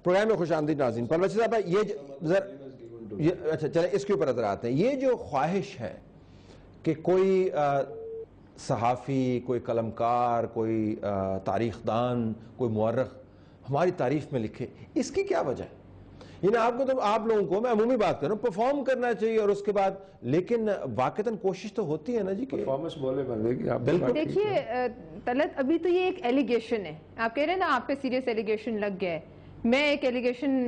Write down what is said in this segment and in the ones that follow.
Programme میں خوش آمدید ناظرین. پرویز صاحب اچھا چلیں اس کے اوپر نظر آتے ہیں. یہ جو خواہش ہے کہ کوئی صحافی، کوئی قلمکار، کوئی تاریخ دان، کوئی مورخ ہماری تعریف میں لکھے، اس کی کیا وجہ ہے؟ یعنی آپ لوگوں کو، میں عمومی بات کر رہا ہوں، پرفارم کرنا چاہیے اور اس کے بعد، لیکن واقعتاً کوشش تو ہوتی ہے نا جی کہ پرفارمنس بولے بندے کی. آپ بالکل دیکھیے طلعت، ابھی تو یہ ایک ایلیگیشن ہے. آپ کہہ رہے ہیں نا آپ پہ سیریس ایلیگیشن لگ گیا ہے. میں ایک ایلیگیشن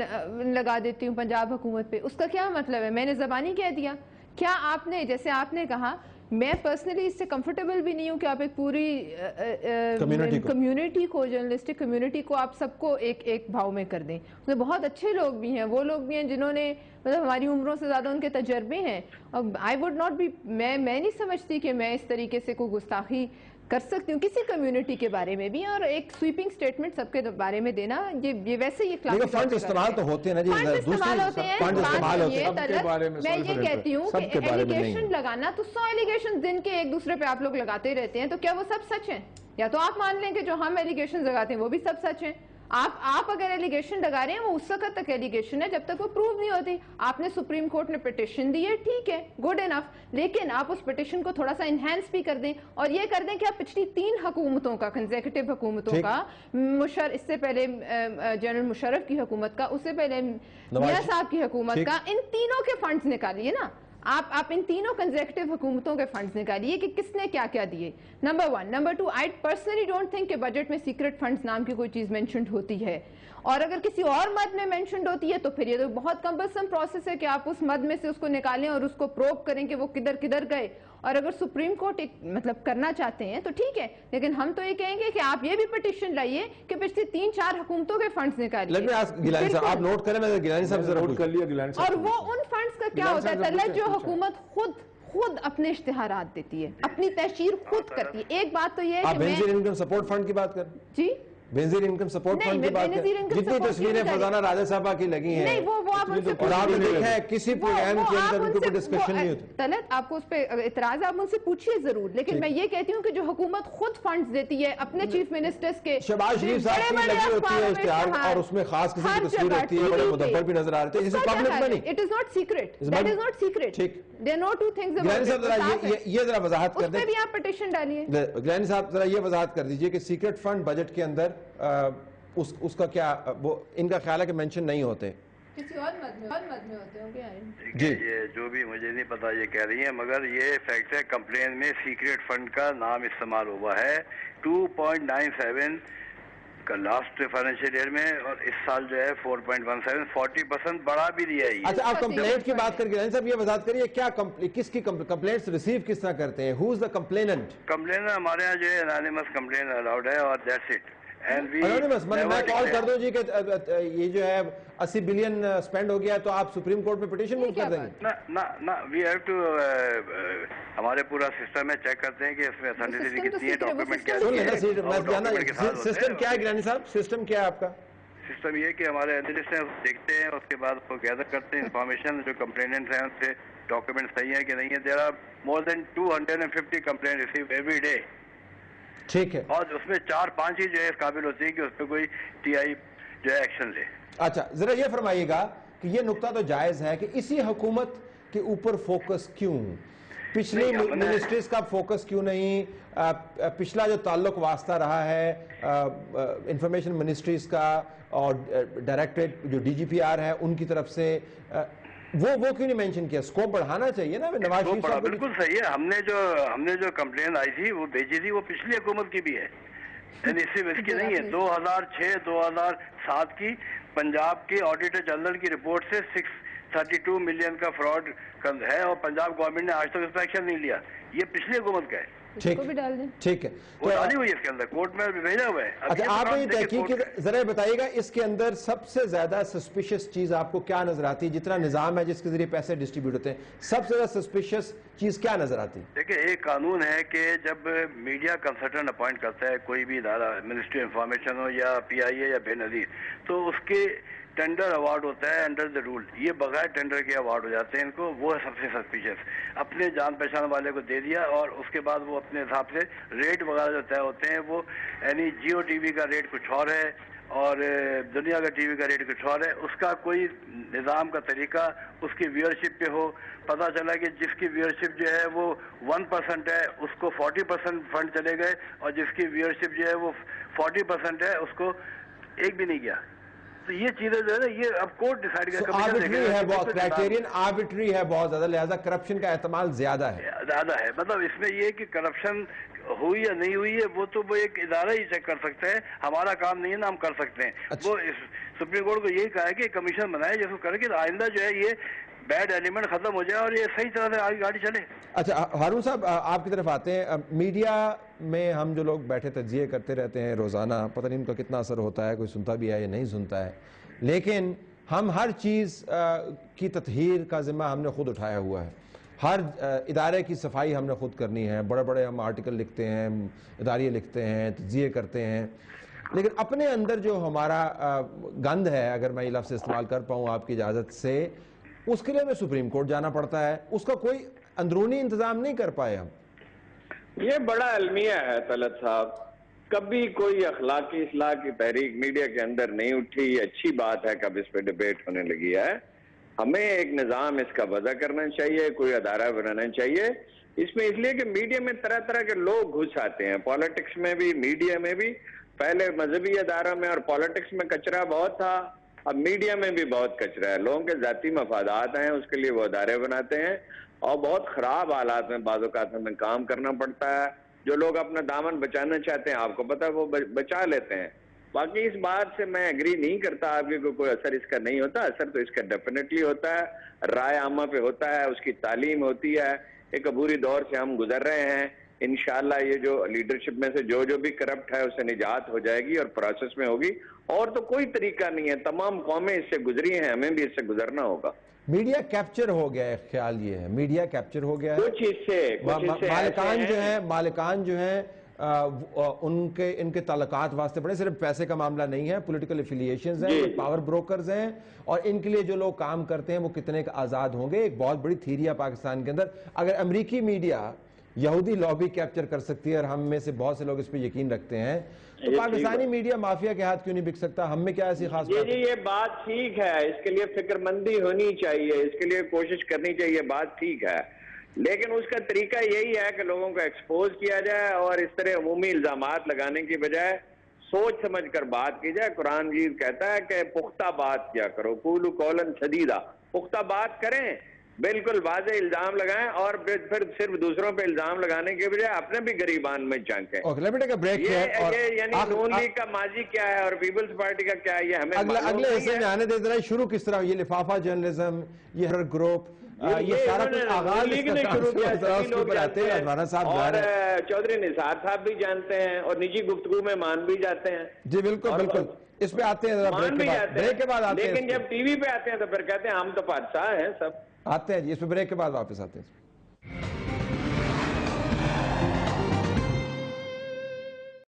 لگا دیتی ہوں پنجاب حکومت پہ، اس کا کیا مطلب ہے؟ میں نے زبانی کہہ دیا. کیا آپ نے، جیسے آپ نے کہا، میں پرسنلی اس سے کمفرٹیبل بھی نہیں ہوں کہ آپ ایک پوری کمیونٹی کو، جرنلسٹک کمیونٹی کو، آپ سب کو ایک بھاؤ میں کر دیں. اس میں بہت اچھے لوگ بھی ہیں، وہ لوگ بھی ہیں جنہوں نے مطلب ہماری عمروں سے زیادہ ان کے تجربے ہیں. آئی وڈ ناٹ بی، میں نہیں سمجھتی کہ میں اس طریقے سے کوئی گستاخی کر سکتی ہوں کسی کمیونٹی کے بارے میں بھی، اور ایک سویپنگ سٹیٹمنٹ سب کے بارے میں دینا، یہ ویسے یہ لیکن فنڈ استعمال تو ہوتے ہیں نا جی، فنڈ استعمال ہوتے ہیں. میں یہ کہتی ہوں کہ ایلیگیشن لگانا تو 100 ایلیگیشن دن کے ایک دوسرے پہ آپ لوگ لگاتے رہتے ہیں، تو کیا وہ سب سچ ہیں؟ یا تو آپ مان لیں کہ جو ہم ایلیگیشن لگاتے ہیں وہ بھی سب سچ ہیں. آپ اگر ایلیگیشن لگا رہے ہیں وہ اس وقت تک ایلیگیشن ہے جب تک وہ پروو نہیں ہوتی. آپ نے سپریم کورٹ نے پٹیشن دی ہے، ٹھیک ہے، گڈ انف، لیکن آپ اس پٹیشن کو تھوڑا سا انہینس بھی کر دیں اور یہ کر دیں کہ آپ پچھلی 3 حکومتوں کا، کنزیکٹیو حکومتوں کا، اس سے پہلے جنرل مشرف کی حکومت کا، اس سے پہلے میاں صاحب کی حکومت کا، ان تینوں کے فنڈز نکالیے نا. آپ ان تینوں کنزیکٹیو حکومتوں کے فنڈز نکالیے کہ کس نے کیا کیا دیے. Number 1. Number 2, I personally don't think کہ بجٹ میں سیکرٹ فنڈز نام کی کوئی چیز مینشنڈ ہوتی ہے، اور اگر کسی اور مد میں مینشنڈ ہوتی ہے تو پھر یہ تو بہت کمبلسم پروسیس ہے کہ آپ اس مد میں سے اس کو نکالیں اور اس کو پروب کریں کہ وہ کدھر کدھر گئے. اور اگر سپریم کورٹ مطلب کرنا چاہتے ہیں تو ٹھیک ہے، لیکن ہم تو یہ کہیں گے کہ آپ یہ بھی پٹیشن لائیے کہ پچھلی 3-4 حکومتوں کے فنڈز نکالیے. آپ نوٹ کریں، میں گیلانی صاحب سے نوٹ کر لیا. اور وہ ان فنڈز کا کیا ہوتا ہے طلعت، جو حکومت خود اپنے اشتہارات دیتی ہے، اپنی تشہیر خود کرتی ہے. ایک بات تو یہ ہے کہ میں بینظیر انکم سپورٹ فنڈ کی بات کر، جی بینظیر انکم سپورٹ فنڈ کی بات کر، جتنی تصویریں فضانہ راجہ صاحبہ کی لگی ہیں، نہیں وہ آپ ان سے اور آپ نے دیکھا ہے کسی پروگرام کے اندر ان کو ڈسکشن نہیں ہوتی. طلعت آپ کو اس پہ اعتراض، آپ ان سے پوچھیے ضرور، لیکن میں یہ کہتی ہوں کہ جو حکومت خود فنڈز دیتی ہے اپنے چیف منسٹرز کے، شہباز شریف صاحب کی لگی ہوتی ہے اشتہار اور اس میں خاص قسم کی تصویر ہوتی ہے، بڑے مدبر بھی نظر آ رہے ہیں. Public money, it is not secret, that is not secret. There no two things about it. یہ ذرا وضاحت کر دیں، اس پہ بھی آپ پٹیشن ڈالیے. گلانی صاحب ذرا یہ وضاحت کر دیجئے کہ سیکرٹ فنڈ بجٹ کے اندر اس کا کیا، وہ ان کا خیال ہے کہ مینشن نہیں ہوتے، کسی اور مد میں ہوتے ہوں گے. جی یہ جو بھی مجھے نہیں پتا یہ کہہ رہی ہیں، مگر یہ فیکٹ ہے کمپلین میں سیکریٹ فنڈ کا نام استعمال ہوا ہے 2.97 کا لاسٹ فائنینشیل ایئر میں، اور اس سال جو ہے 4.17، 40% بڑھا بھی دیا ہے. اچھا آپ کمپلینٹ کی بات کر کے صاحب یہ وضاحت کریے کیا کس کی کمپلینٹس ریسیو کس طرح کرتے ہیں؟ ہو از دا کمپلیننٹ؟ کمپلینر ہمارے ہاں جو ہے انانیمس کمپلین الاؤڈ ہے، اور دیٹس اٹ. میں کال کر دوں جی کہ یہ جو ہے 80 بلین سپینڈ ہو گیا تو آپ سپریم کورٹ میں پٹیشن موو کر دیں گے؟ نہ وی ہیو ٹو، ہمارے پورا سسٹم ہے، چیک کرتے ہیں کہ اس میں اتھینٹسٹی کتنی ہے، ڈاکیومنٹ کیا ہے. سسٹم کیا ہے گیلانی صاحب، سسٹم کیا ہے آپ کا؟ سسٹم یہ کہ ہمارے اینالسٹ ہیں دیکھتے ہیں، اس کے بعد وہ گیدر کرتے ہیں انفارمیشن، جو کمپلیننٹس ہیں ان سے ڈاکیومنٹ صحیح ہیں کہ نہیں ہے. There are more than 250 complain receive every day. ٹھیک ہے، اور اس میں 4-5 ہی جو ہے قابل ہوتی ہے کہ اس پہ کوئی ٹی آئی جو ہے ایکشن لے. اچھا ذرا یہ فرمائیے گا کہ یہ نقطہ تو جائز ہے کہ اسی حکومت کے اوپر فوکس کیوں، پچھلی منسٹریز کا فوکس کیوں نہیں؟ پچھلا جو تعلق واسطہ رہا ہے انفارمیشن منسٹریز کا اور ڈائریکٹریٹ جو ڈی جی پی آر ہے ان کی طرف سے، وہ کیوں نہیں مینشن کیا؟ سکوپ بڑھانا چاہیے نا نواز شریف صاحب. بالکل صحیح ہے. ہم نے جو کمپلین آئی تھی وہ بھیجی تھی، وہ پچھلی حکومت کی بھی ہے، یعنی صرف اس کی نہیں ہے. 2006-2007 کی پنجاب کی آڈیٹر جنرل کی رپورٹ سے 632 ملین کا فراڈ ہے، اور پنجاب گورنمنٹ نے آج تک اس پر ایکشن نہیں لیا. یہ پچھلی حکومت کا ہے. ٹھیک ہے، وہ ڈالی ہوئی ہے اس کے اندر، کورٹ میں بھیجا ہوا ہے. اچھا آپ یہ تحقیق ذرا بتائیے گا اس کے اندر سب سے زیادہ سسپیشس چیز آپ کو کیا نظر آتی ہے؟ جتنا نظام ہے جس کے ذریعے پیسے ڈسٹریبیوٹ ہوتے ہیں، سب سے زیادہ سسپیشس چیز کیا نظر آتی ہے؟ دیکھیں ایک قانون ہے کہ جب میڈیا کنسلٹنٹ اپوائنٹ کرتا ہے کوئی بھی ادارہ، منسٹری انفارمیشن ہو یا پی آئی اے یا بے نظیر، تو اس کے ٹینڈر ایوارڈ ہوتا ہے انڈر دا رول. یہ بغیر ٹینڈر کے ایوارڈ ہو جاتے ہیں ان کو. وہ ہے سب سے سسپیشس. اپنے جان پہچان والے کو دے دیا اور اس کے بعد وہ اپنے حساب سے ریٹ وغیرہ جو طے ہوتے ہیں، وہ یعنی جیو ٹی وی کا ریٹ کچھ اور ہے اور دنیا کا ٹی وی کا ریٹ کچھ اور ہے. اس کا کوئی نظام کا طریقہ اس کی ویورشپ پہ ہو. پتہ چلا کہ جس کی ویورشپ جو ہے وہ 1% ہے اس کو 40% فنڈ چلے گئے, اور جس کی ویورشپ جو ہے وہ 40% ہے اس کو ایک بھی نہیں گیا. تو یہ چیزیں جو ہے نا یہ اب کورٹ ڈیسائیڈ کرے. آربٹری ہے بہت, کرائٹیرین آربٹری ہے بہت زیادہ, لہذا کرپشن کا احتمال زیادہ ہے. مطلب اس میں یہ کہ کرپشن ہوئی یا نہیں ہوئی ہے وہ ایک ادارہ ہی چیک کر سکتے ہیں. ہمارا کام نہیں ہے نا, ہم کر سکتے ہیں. وہ سپریم کورٹ کو یہی کہا ہے کہ کمیشن بنائے جس کو کر کے آئندہ جو ہے یہ بیڈ ایلیمنٹ ختم ہو جائے اور یہ صحیح طرح سے آگے گاڑی چلے. اچھا ہارون صاحب, آپ کی طرف آتے ہیں. میڈیا میں ہم جو لوگ بیٹھے تجزیے کرتے رہتے ہیں روزانہ, پتہ نہیں ان کا کتنا اثر ہوتا ہے, کوئی سنتا بھی ہے یا نہیں سنتا ہے, لیکن ہم ہر چیز کی تطہیر کا ذمہ ہم نے خود اٹھایا ہوا ہے. ہر ادارے کی صفائی ہم نے خود کرنی ہے. بڑے بڑے ہم آرٹیکل لکھتے ہیں, اداریے لکھتے ہیں, تجزیے کرتے ہیں, لیکن اپنے اندر جو ہمارا گند ہے, اگر میں یہ لفظ استعمال کر پاؤں آپ کی اجازت سے, اس کے لیے ہمیں سپریم کورٹ جانا پڑتا ہے. اس کا کوئی اندرونی انتظام نہیں کر پائے ہم. یہ بڑا المیہ ہے طلعت صاحب. کبھی کوئی اخلاقی اصلاح کی تحریک میڈیا کے اندر نہیں اٹھی. یہ اچھی بات ہے کہ اب اس پہ ڈیبیٹ ہونے لگی ہے. ہمیں ایک نظام اس کا وضع کرنا چاہیے, کوئی ادارہ بنانا چاہیے. اس میں اس لیے کہ میڈیا میں طرح طرح کے لوگ گھس آتے ہیں, پالیٹکس میں بھی میڈیا میں بھی. پہلے مذہبی اداروں میں اور پالیٹکس میں کچرا بہت تھا, اب میڈیا میں بھی بہت کچرا ہے. لوگوں کے ذاتی مفادات ہیں, اس کے لیے وہ ادارے بناتے ہیں, اور بہت خراب حالات میں بعض اوقات میں کام کرنا پڑتا ہے. جو لوگ اپنا دامن بچانا چاہتے ہیں, آپ کو پتہ ہے وہ بچا لیتے ہیں. باقی اس بات سے میں ایگری نہیں کرتا آپ کی کوئی اثر اس کا نہیں ہوتا. اثر تو اس کا ڈیفینیٹلی ہوتا ہے, رائے عامہ پہ ہوتا ہے, اس کی تعلیم ہوتی ہے. ایک عبوری دور سے ہم گزر رہے ہیں. انشاءاللہ یہ جو لیڈرشپ میں سے جو بھی کرپٹ ہے اسے نجات ہو جائے گی اور پروسیس میں ہوگی. اور تو کوئی طریقہ نہیں ہے, تمام قومیں اس سے گزری ہیں, ہمیں بھی اس سے گزرنا ہوگا. میڈیا کیپچر ہو گیا ہے, خیال یہ ہے میڈیا کیپچر ہو گیا ہے. کچھ اس سے مالکان جو ہیں ان کے تعلقات واسطے پڑے, صرف پیسے کا معاملہ نہیں ہے, پولیٹیکل افیلیشنز ہیں, پاور بروکرز ہیں, اور ان کے لیے جو لوگ کام کرتے ہیں وہ کتنے آزاد ہوں گے. ایک بہت بڑی تھیری ہے پاکستان کے اندر. اگر امریکی میڈیا یہودی لابی کیپچر کر سکتی ہے, اور ہم میں سے بہت سے لوگ اس پہ یقین رکھتے ہیں, تو پاکستانی میڈیا مافیا کے ہاتھ کیوں نہیں بک سکتا؟ ہم میں کیا ایسی خاص بات ہے؟ یہ بات ٹھیک ہے, اس کے لیے فکر مندی ہونی چاہیے, اس کے لیے کوشش کرنی چاہیے, بات ٹھیک ہے. لیکن اس کا طریقہ یہی ہے کہ لوگوں کو ایکسپوز کیا جائے, اور اس طرح عمومی الزامات لگانے کی بجائے سوچ سمجھ کر بات کی جائے. قرآن مجید کہتا ہے کہ پختہ بات کیا کرو, قولوا قولا سدیدا, پختہ بات کریں, بالکل واضح الزام لگائیں, اور پھر صرف دوسروں پہ الزام لگانے کے بجائے اپنے بھی گریبان میں جھانکیں. یعنی نون لیگ کا ماضی کیا ہے اور پیپلز پارٹی کا کیا ہے, یہ ہمیں اگلے حصے میں آنے دے ذرا. شروع کس طرح یہ لفافہ جرنلزم, یہ گروپ, یہ سارا کچھ آغاز نے شروع کیا, اور چودھری نثار صاحب بھی جانتے ہیں, اور نجی گفتگو میں مان بھی جاتے ہیں. جی بالکل بالکل, اس پہ آتے ہیں بریک کے بعد آتے ہیں. لیکن جب ٹی وی پہ آتے ہیں تو پھر کہتے ہیں ہم تو بادشاہ ہیں سب. آتے ہیں جی, اس پہ بریک کے بعد واپس آتے ہیں.